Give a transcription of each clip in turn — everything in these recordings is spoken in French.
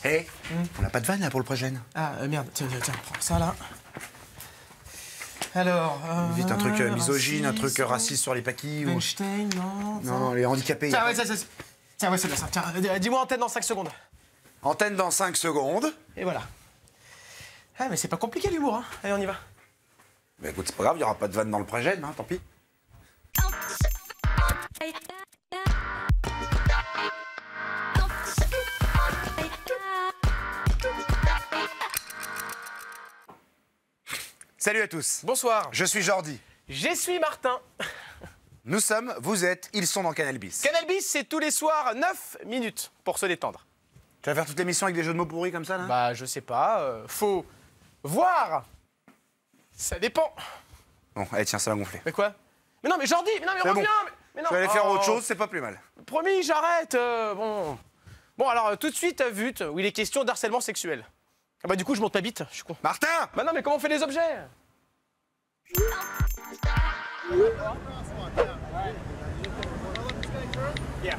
Hé, on n'a pas de vanne là pour le prochain. Ah, merde, tiens, prends ça là. Alors. Vite, un truc misogyne, un truc raciste sur les paquis ou. Einstein, non. Non, les handicapés. Tiens, ouais, tiens, ouais, c'est bien ça. Tiens, dis-moi antenne dans 5 secondes. Antenne dans 5 secondes. Et voilà. Ah, mais c'est pas compliqué l'humour, hein. Allez, on y va. Bah écoute, c'est pas grave, il n'y aura pas de vanne dans le prochain, hein, tant pis. Salut à tous. Bonsoir. Je suis Jordi. Je suis Martin. Nous sommes, vous êtes, ils sont dans Canal Bis. Canal Bis, c'est tous les soirs 9 minutes pour se détendre. Tu vas faire toute l'émission avec des jeux de mots pourris comme ça, là? Bah, je sais pas. Faut voir. Ça dépend. Bon, allez, tiens, ça va gonfler. Mais quoi? Mais non, mais Jordi, mais non, mais C'est reviens. bon. Mais non. Tu vas aller faire autre chose, c'est pas plus mal. Promis, j'arrête. Bon. Bon, alors, tout de suite, Vut, où il est question d'harcèlement sexuel. Ah bah, du coup, je monte ma bite, je suis con. Martin! Bah non, mais comment on fait les objets? Yeah.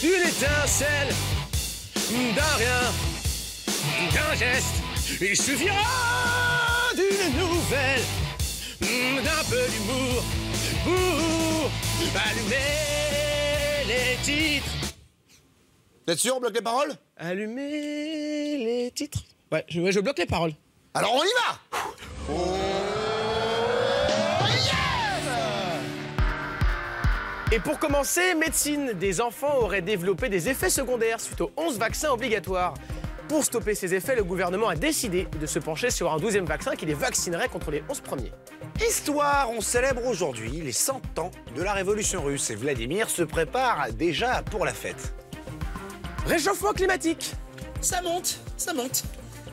Une étincelle, d'un rien, d'un geste, il suffira d'une nouvelle, d'un peu d'humour pour allumer les titres. Vous êtes sûr, on bloque les paroles? Allumer les titres. Ouais, je bloque les paroles. Alors on y va! Et pour commencer, médecine. Des enfants auraient développé des effets secondaires suite aux 11 vaccins obligatoires. Pour stopper ces effets, le gouvernement a décidé de se pencher sur un 12e vaccin qui les vaccinerait contre les 11 premiers. Histoire, on célèbre aujourd'hui les 100 ans de la Révolution russe et Vladimir se prépare déjà pour la fête. Réchauffement climatique. Ça monte, ça monte.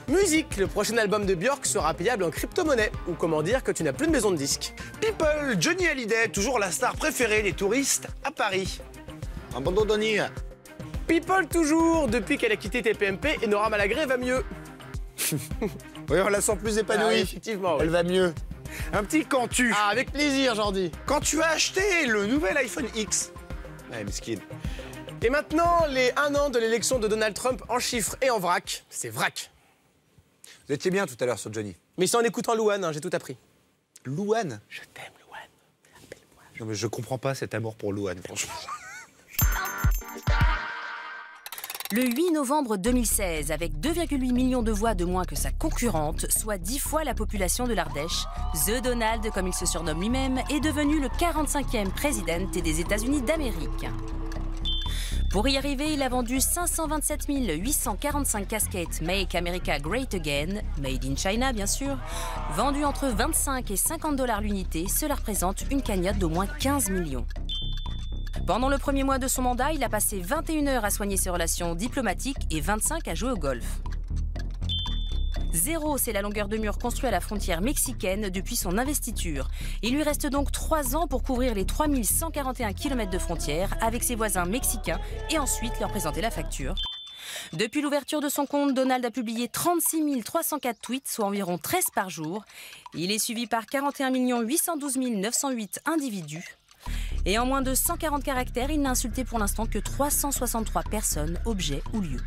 Musique. Le prochain album de Björk sera payable en crypto-monnaie. Ou comment dire que tu n'as plus de maison de disques. People, Johnny Hallyday, toujours la star préférée des touristes à Paris. Un bon Donny. People toujours. Depuis qu'elle a quitté TPMP, et Nora Malagré va mieux. Oui, on la sent plus épanouie. Ah, effectivement, oui. Elle va mieux. Un petit Cantu. Ah, avec plaisir, Jordi. Quand tu as acheté le nouvel iPhone X. Ouais, mesquine. Et maintenant, les 1 an de l'élection de Donald Trump en chiffres et en vrac. C'est vrac. Vous étiez bien tout à l'heure sur Johnny. Mais c'est en écoutant Louane, hein, j'ai tout appris. Louane? Je t'aime, Louane. Appelle-moi. Non, mais je comprends pas cet amour pour Louane, franchement. Le 8 novembre 2016, avec 2,8 millions de voix de moins que sa concurrente, soit 10 fois la population de l'Ardèche, The Donald, comme il se surnomme lui-même, est devenu le 45e président des États-Unis d'Amérique. Pour y arriver, il a vendu 527 845 casquettes Make America Great Again, made in China bien sûr. Vendues entre 25 et 50 $ l'unité, cela représente une cagnotte d'au moins 15 millions. Pendant le premier mois de son mandat, il a passé 21 heures à soigner ses relations diplomatiques et 25 à jouer au golf. 0, c'est la longueur de mur construite à la frontière mexicaine depuis son investiture. Il lui reste donc 3 ans pour couvrir les 3141 km de frontière avec ses voisins mexicains et ensuite leur présenter la facture. Depuis l'ouverture de son compte, Donald a publié 36 304 tweets, soit environ 13 par jour. Il est suivi par 41 812 908 individus. Et en moins de 140 caractères, il n'a insulté pour l'instant que 363 personnes, objets ou lieux.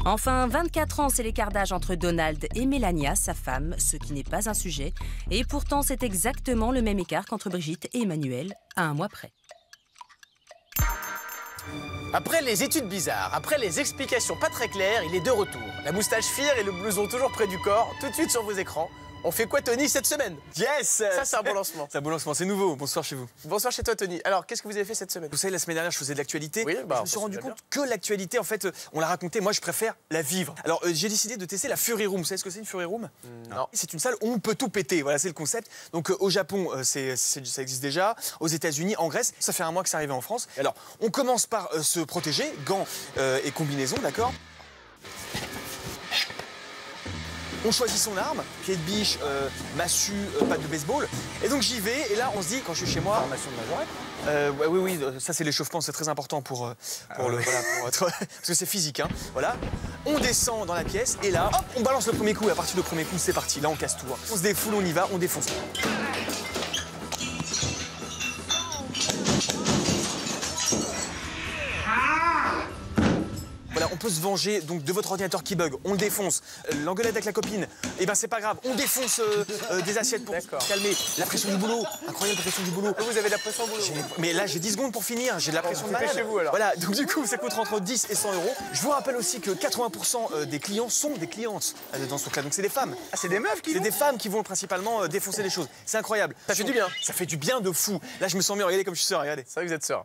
Enfin, 24 ans, c'est l'écart d'âge entre Donald et Melania, sa femme, ce qui n'est pas un sujet. Et pourtant, c'est exactement le même écart qu'entre Brigitte et Emmanuel, à un mois près. Après les études bizarres, après les explications pas très claires, il est de retour. La moustache fière et le blouson toujours près du corps, tout de suite sur vos écrans. On fait quoi, Tony, cette semaine? Yes! Ça, c'est un bon lancement. C'est un bon lancement, c'est nouveau. Bonsoir chez vous. Bonsoir chez toi, Tony. Alors, qu'est-ce que vous avez fait cette semaine? Vous savez, la semaine dernière, je faisais de l'actualité. Oui, bah, je me suis rendu compte que l'actualité, en fait, on l'a raconté. Moi, je préfère la vivre. Alors, j'ai décidé de tester la Fury Room. Vous savez ce que c'est, une Fury Room? Non. C'est une salle où on peut tout péter. Voilà, c'est le concept. Donc, au Japon, ça existe déjà. Aux États-Unis, en Grèce, ça fait un mois que c'est arrivé en France. Alors, on commence par se protéger, gants et combinaisons, d'accord? On choisit son arme, pied de biche, massue, patte de baseball. Et donc j'y vais, et là on se dit, quand je suis chez moi... Formation de majorette. Oui, ça c'est l'échauffement, c'est très important pour être... parce que c'est physique, hein. Voilà. On descend dans la pièce, et là, hop, on balance le premier coup, et à partir du premier coup, c'est parti. Là, on casse tout. Hein. On se défoule, on y va, on défonce. Voilà, on peut se venger donc de votre ordinateur qui bug, on le défonce. L'engueulade avec la copine, eh ben c'est pas grave, on défonce des assiettes pour calmer. La pression du boulot, incroyable pression du boulot. Vous avez de la pression au boulot. Mais là j'ai 10 secondes pour finir, j'ai de la pression de malade. Chez vous alors. Voilà, donc du coup ça coûte entre 10 et 100 euros. Je vous rappelle aussi que 80% des clients sont des clientes dans ce cas, donc c'est des femmes. Ah, c'est des meufs qui C'est des femmes qui vont principalement défoncer les choses. C'est incroyable. Ça fait du bien. Ça fait du bien de fou. Là je me sens mieux, regardez comme je suis sûr, regardez. C'est vrai que vous êtes sûr.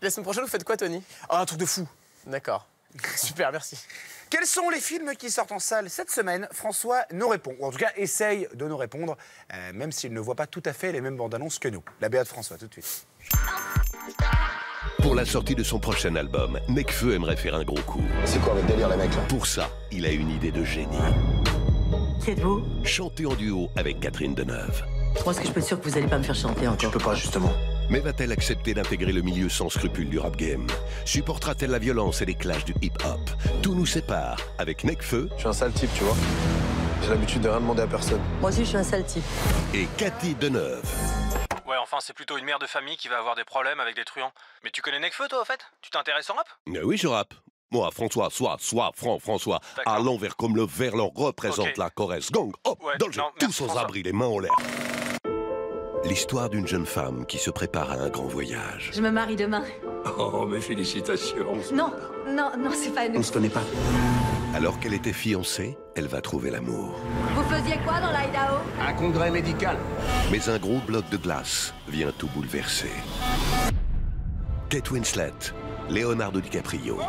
La semaine prochaine, vous faites quoi, Tony? Ah, un truc de fou. D'accord. Super, merci. Quels sont les films qui sortent en salle cette semaine? François nous répond, ou en tout cas essaye de nous répondre, même s'il ne voit pas tout à fait les mêmes bandes annonces que nous. La BA de François, tout de suite. Pour la sortie de son prochain album, Nekfeu aimerait faire un gros coup. C'est quoi votre délire, les mecs, là? Pour ça, il a une idée de génie. Qui êtes-vous? Chanter en duo avec Catherine Deneuve. Moi, est-ce que je peux être sûr que vous allez pas me faire chanter encore? Je peux pas, justement. Mais va-t-elle accepter d'intégrer le milieu sans scrupule du rap game? Supportera-t-elle la violence et les clashs du hip-hop? Tout nous sépare avec Nekfeu. Je suis un sale type, tu vois. J'ai l'habitude de rien demander à personne. Moi aussi, je suis un sale type. Et Cathy Deneuve. Ouais, enfin, c'est plutôt une mère de famille qui va avoir des problèmes avec des truands. Mais tu connais Nekfeu, toi, au fait? Tu t'intéresses au rap? Oui, je rappe. Moi, François, François, à l'envers comme le verlan représente Ok. la Corrèze gang. Hop, Ouais, dans le jeu, non, tous merci, aux François. abris, les mains en l'air. L'histoire d'une jeune femme qui se prépare à un grand voyage. Je me marie demain. Oh, mes félicitations. Non, c'est pas nous. On se connaît pas. Alors qu'elle était fiancée, elle va trouver l'amour. Vous faisiez quoi dans l'Idaho? Un congrès médical. Mais un gros bloc de glace vient tout bouleverser. Kate Winslet, Leonardo DiCaprio,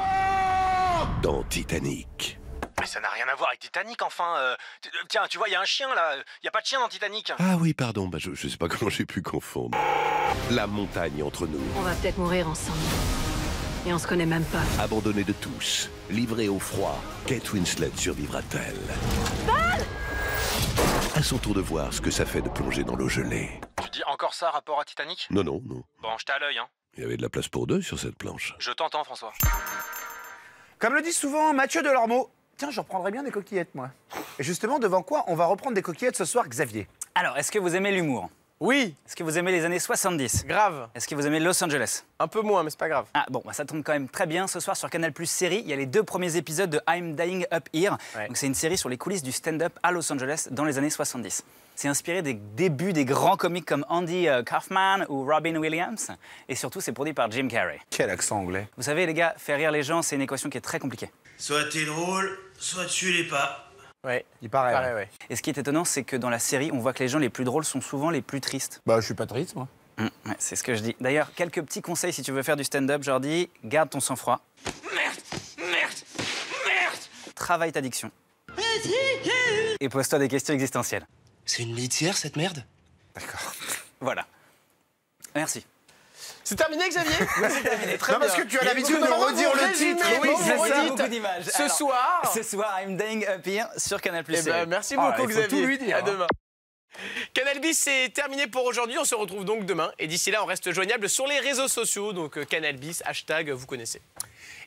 dans Titanic. Mais ça n'a rien à voir avec Titanic, enfin. Tiens, tu vois, il y a un chien, là. Il n'y a pas de chien dans Titanic. Ah oui, pardon, je sais pas comment j'ai pu confondre. La montagne entre nous, On va peut-être mourir ensemble. Et on se connaît même pas. abandonnée de tous, livrée au froid, Kate Winslet survivra-t-elle? À son tour de voir ce que ça fait de plonger dans l'eau gelée. Tu dis encore ça, rapport à Titanic? Non. Bon, je t'ai à l'œil, hein. Il y avait de la place pour deux sur cette planche. Je t'entends, François. Comme le dit souvent Mathieu Delormeau, tiens, je reprendrais bien des coquillettes, moi. Et justement, devant quoi on va reprendre des coquillettes ce soir, Xavier? Alors, est-ce que vous aimez l'humour? Oui, Est-ce que vous aimez les années 70? grave. Est-ce que vous aimez Los Angeles? Un peu moins, mais c'est pas grave. Ah bon, bah, ça tombe quand même très bien. Ce soir sur Canal Plus série, il y a les 2 premiers épisodes de I'm Dying Up Here. Ouais. Donc c'est une série sur les coulisses du stand-up à Los Angeles dans les années 70. C'est inspiré des débuts des grands comiques comme Andy Kaufman ou Robin Williams. Et surtout, c'est produit par Jim Carrey. Quel accent anglais. Vous savez, les gars, faire rire les gens, c'est une équation qui est très compliquée. Soit t'es drôle, soit tu l'es pas. Ouais, Il paraît. pareil, ouais. ouais. Et ce qui est étonnant, c'est que dans la série, on voit que les gens les plus drôles sont souvent les plus tristes. Bah, je suis pas triste, moi. Ouais, c'est ce que je dis. D'ailleurs, quelques petits conseils si tu veux faire du stand-up, je leur dis, garde ton sang-froid. Merde. Travaille ta diction. Et pose-toi des questions existentielles. C'est une litière, cette merde? D'accord. Voilà. Merci. C'est terminé, Xavier? Oui, c'est terminé. Très Non, parce bien. que tu as Et l'habitude vous- de non, redire vous le résumez, titre. vous Oui, c'est redites. ça. Beaucoup d'images. Ce Alors, soir. Ce soir, I'm Dying Up Here sur Canal Plus. Eh ben, merci Ah, beaucoup, il faut Xavier. tout lui dire, À hein. demain. Canal Bis, c'est terminé pour aujourd'hui. On se retrouve donc demain. Et d'ici là, on reste joignable sur les réseaux sociaux. Donc Canal Bis, hashtag, vous connaissez.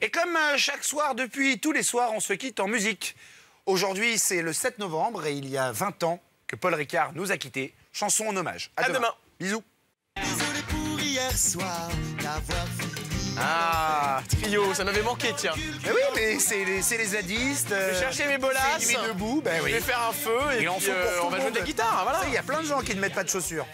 Et comme chaque soir, depuis tous les soirs, on se quitte en musique. Aujourd'hui, c'est le 7 novembre et il y a 20 ans que Paul Ricard nous a quittés. Chanson en hommage. À demain. Bisous. Désolé pour hier soir, d'avoir fini Ah, trio, ça m'avait manqué, tiens. Mais oui, mais c'est les zadistes. Je vais chercher mes bolasses. C'est mis debout, ben Je oui. vais faire un feu et Il en puis faut pour tout on va le jouer de la monde. guitare, voilà. Il y a plein de gens qui ne mettent pas de chaussures.